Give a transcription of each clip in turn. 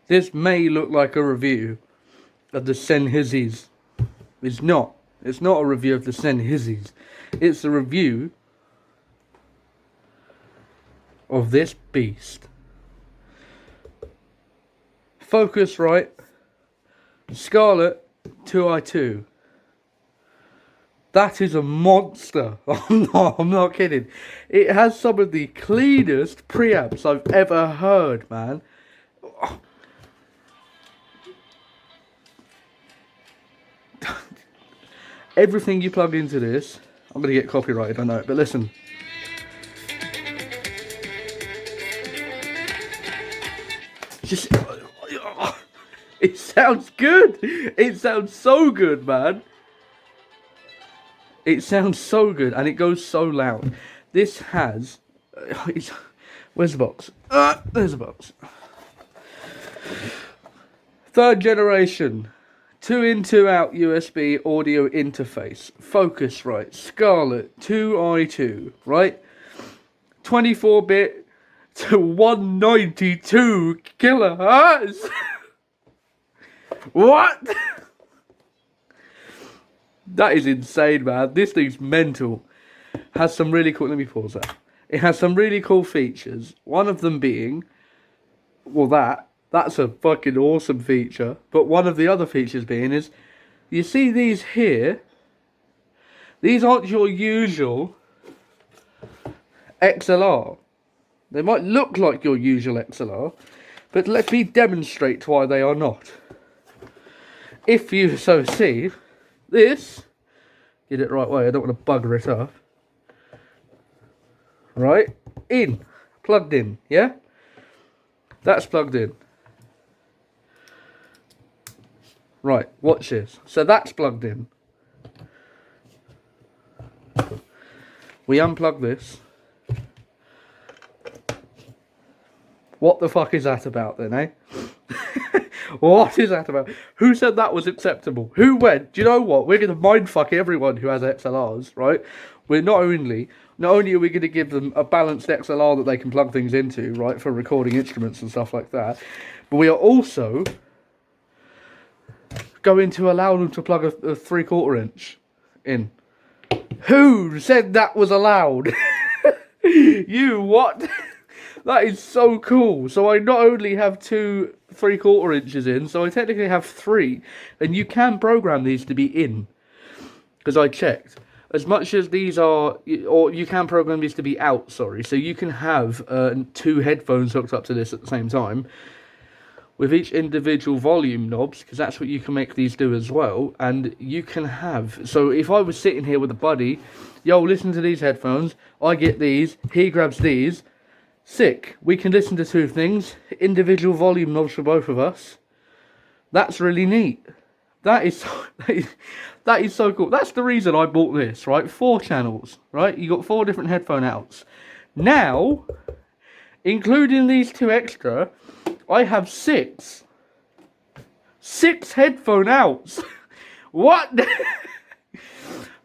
This may look like a review of the Sennheisers. It's not. It's not a review of the Sennheisers. It's a review of this beast. Focusrite Scarlett 2i2. That is a monster. I'm not kidding. It has some of the cleanest preamps I've ever heard, man. Everything you plug into this, I'm going to get copyrighted, I know it, but listen. Just, it sounds good. It sounds so good, man. It sounds so good, and it goes so loud. This has, where's the box? There's a box. 3rd generation. 2 in, 2 out USB audio interface. Focusrite Scarlett 2i2, right? 24-bit to 192 kilohertz. What? That is insane, man. This thing's mental. Has some really cool, let me pause that. It has some really cool features. One of them being, well, that's a fucking awesome feature. But one of the other features being is, you see these here? These aren't your usual XLR. They might look like your usual XLR, but let me demonstrate why they are not. If you so see, this, get it right way, I don't want to bugger it up. Right, plugged in, yeah? That's plugged in. Right, watch this. So that's plugged in. We unplug this. What the fuck is that about then, eh? What is that about? Who said that was acceptable? Who went, do you know what? We're going to mindfuck everyone who has XLRs, right? We're not only are we going to give them a balanced XLR that they can plug things into, right, for recording instruments and stuff like that, but we are also going to allow them to plug a 3/4 inch in. Who said that was allowed? You, what? That is so cool. So I not only have 2 3/4 inches in, so I technically have 3, and you can program these to be in, because I checked. As much as these are, or you can program these to be out, sorry. So you can have 2 headphones hooked up to this at the same time, with each individual volume knobs, because that's what you can make these do as well. And you can have, so if I was sitting here with a buddy, yo, listen to these headphones, I get these, he grabs these, sick. We can listen to 2 things, individual volume knobs for both of us. That's really neat. That is so cool. That's the reason I bought this, right? 4 channels, right? You got 4 different headphone outs. Now, including these 2 extra, I have 6 headphone outs. What?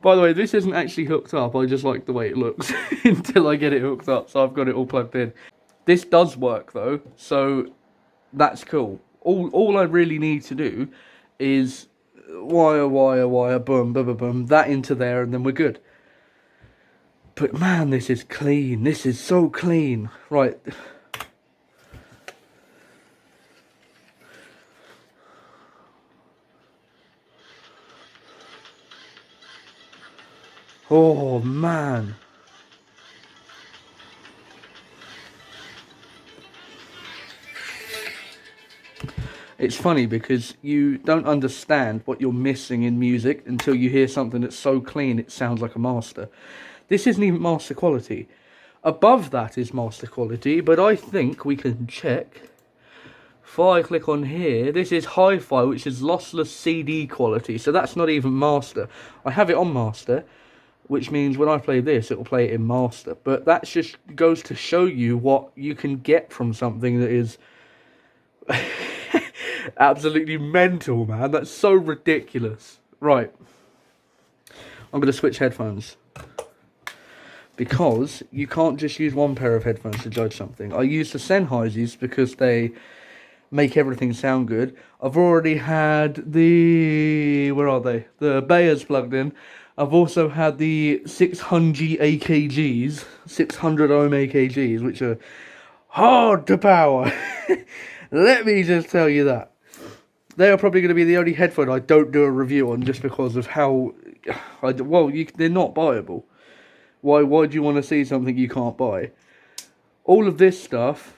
By the way, this isn't actually hooked up. I just like the way it looks until I get it hooked up. So I've got it all plugged in. This does work though, so that's cool. All I really need to do is wire, boom, boom, boom, boom, that into there, and then we're good. But man, this is clean. This is so clean. Right. Oh man. It's funny because you don't understand what you're missing in music until you hear something that's so clean it sounds like a master. This isn't even master quality. Above that is master quality, but I think we can check If I click on here, this is hi-fi, which is lossless CD quality, so that's not even master. I have it on master, which means when I play this, it will play it in master. But that just goes to show you what you can get from something that is absolutely mental, man. That's so ridiculous. Right. I'm going to switch headphones. Because you can't just use one pair of headphones to judge something. I use the Sennheisers because they make everything sound good. I've already had the... where are they? The Bayers plugged in. I've also had the 600 AKGs, 600 ohm AKGs, which are hard to power. Let me just tell you that. They are probably going to be the only headphone I don't do a review on just because of how... they're not buyable. Why do you want to see something you can't buy? All of this stuff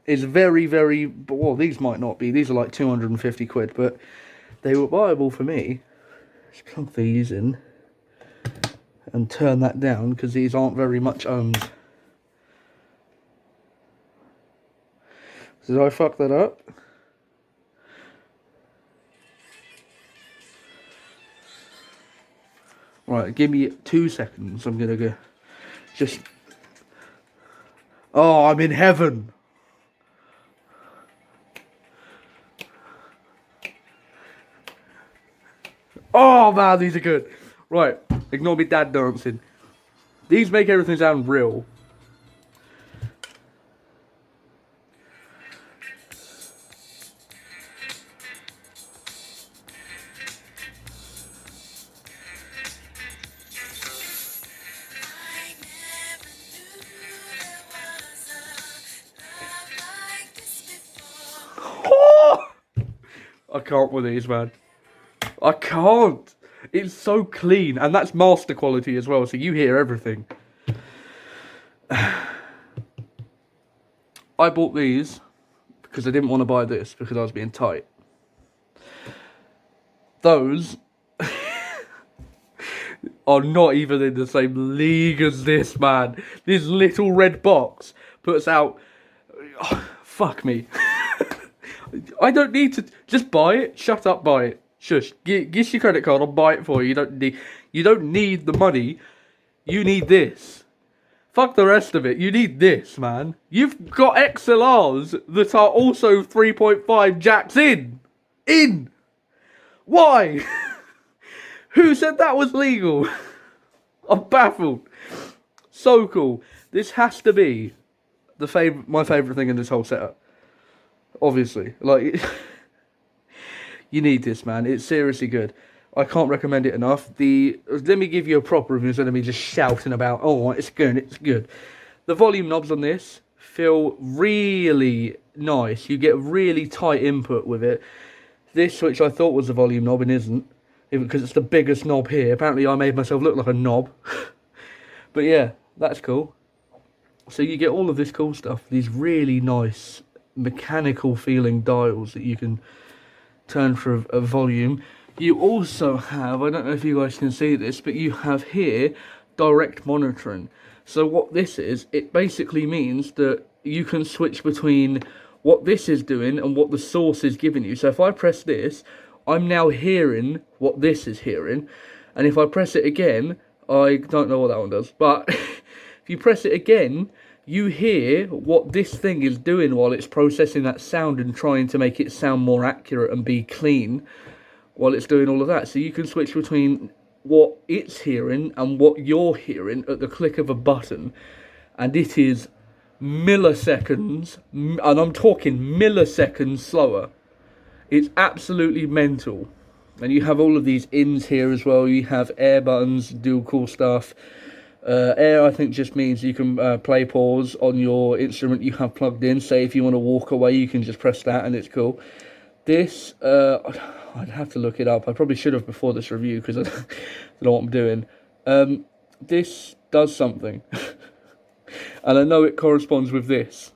is very, very... well, these might not be. These are like 250 quid, but they were buyable for me. Let's plug these in and turn that down because these aren't very much ohms. Did I fuck that up? Right, give me 2 seconds. I'm gonna go. Just. Oh, I'm in heaven. Oh man, these are good. Right, ignore me dad dancing. These make everything sound real. I can't with these, man. I can't. It's so clean, and that's master quality as well, so you hear everything. I bought these because I didn't want to buy this because I was being tight. Those are not even in the same league as this, man. This little red box puts out... oh, fuck me. I don't need to... just buy it. Shut up, buy it. Shush. Give your credit card, I'll buy it for you. You don't need the money. You need this. Fuck the rest of it. You need this, man. You've got XLRs that are also 3.5 jacks in. Why? Who said that was legal? I'm baffled. So cool. This has to be my favourite thing in this whole setup. Obviously. Like, you need this, man. It's seriously good. I can't recommend it enough. Let me give you a proper review instead of me just shouting about, oh, it's good, it's good. The volume knobs on this feel really nice. You get really tight input with it. This switch I thought was a volume knob and isn't, because it's the biggest knob here. Apparently I made myself look like a knob. But yeah, that's cool. So you get all of this cool stuff. These really nice mechanical feeling dials that you can turn for a volume. You also have, I don't know if you guys can see this, but you have here direct monitoring. So what this is, it basically means that you can switch between what this is doing and what the source is giving you. So if I press this, I'm now hearing what this is hearing. And if I press it again, I don't know what that one does, but if you press it again, you hear what this thing is doing while it's processing that sound and trying to make it sound more accurate and be clean while it's doing all of that. So you can switch between what it's hearing and what you're hearing at the click of a button. And it is milliseconds, and I'm talking milliseconds slower. It's absolutely mental. And you have all of these ins here as well. You have air buttons, do cool stuff. Air, I think, just means you can play pause on your instrument you have plugged in. Say if you want to walk away, you can just press that and it's cool. This, I'd have to look it up. I probably should have before this review because I don't know what I'm doing. This does something. And I know it corresponds with this.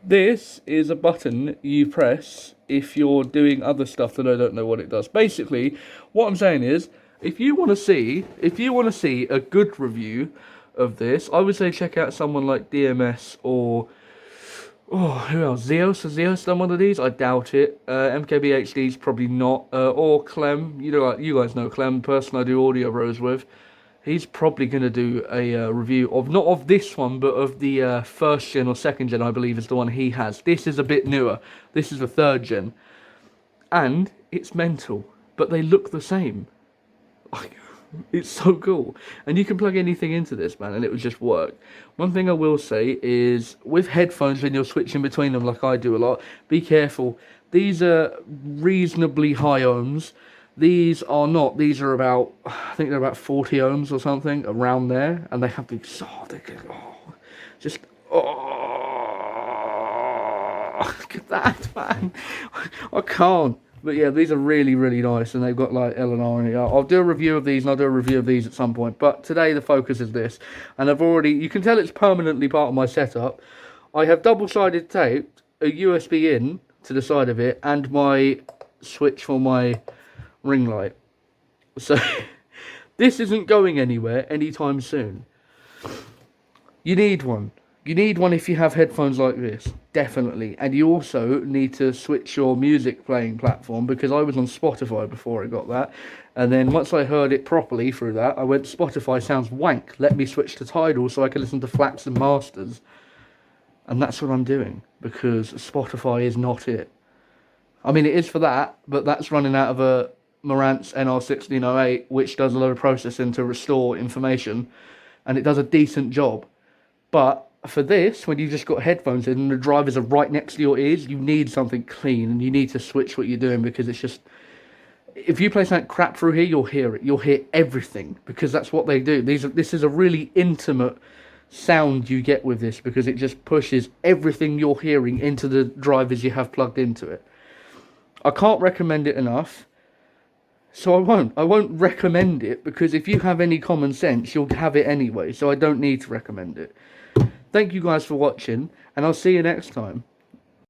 This is a button you press if you're doing other stuff that I don't know what it does. Basically, what I'm saying is, if you want to see a good review of this, I would say check out someone like DMS or Oh, who else? Zeus? Has Zeus done one of these? I doubt it. MKBHD's probably not. Or Clem. You know, like, you guys know Clem, person I do audio bros with. He's probably going to do a review of, not of this one, but of the first gen or second gen, I believe, is the one he has. This is a bit newer. This is the third gen. And it's mental, but they look the same. It's so cool. And you can plug anything into this, man, and it will just work. One thing I will say is, with headphones, when you're switching between them like I do a lot, be careful. These are reasonably high ohms. These are not. These are about, I think they're about 40 ohms or something, around there. And they have these, just, look at that, man. I can't. But yeah, these are really, really nice, and they've got like L&R in it. I'll do a review of these, and I'll do a review of these at some point. But today the focus is this, and I've already, you can tell it's permanently part of my setup. I have double-sided taped a USB in to the side of it, and my switch for my ring light. So this isn't going anywhere anytime soon. You need one. You need one if you have headphones like this, definitely. And you also need to switch your music playing platform, because I was on Spotify before I got that. And then once I heard it properly through that, I went, Spotify sounds wank. Let me switch to Tidal so I can listen to flats and masters. And that's what I'm doing, because Spotify is not it. I mean, it is for that, but that's running out of a Marantz NR1608, which does a lot of processing to restore information. And it does a decent job. But for this, when you've just got headphones in and the drivers are right next to your ears, you need something clean, and you need to switch what you're doing, because it's just, if you play something crap through here, you'll hear it. You'll hear everything, because that's what they do. This is a really intimate sound you get with this, because it just pushes everything you're hearing into the drivers you have plugged into it. I can't recommend it enough, so I won't recommend it, because if you have any common sense, you'll have it anyway, so I don't need to recommend it. Thank you guys for watching, and I'll see you next time.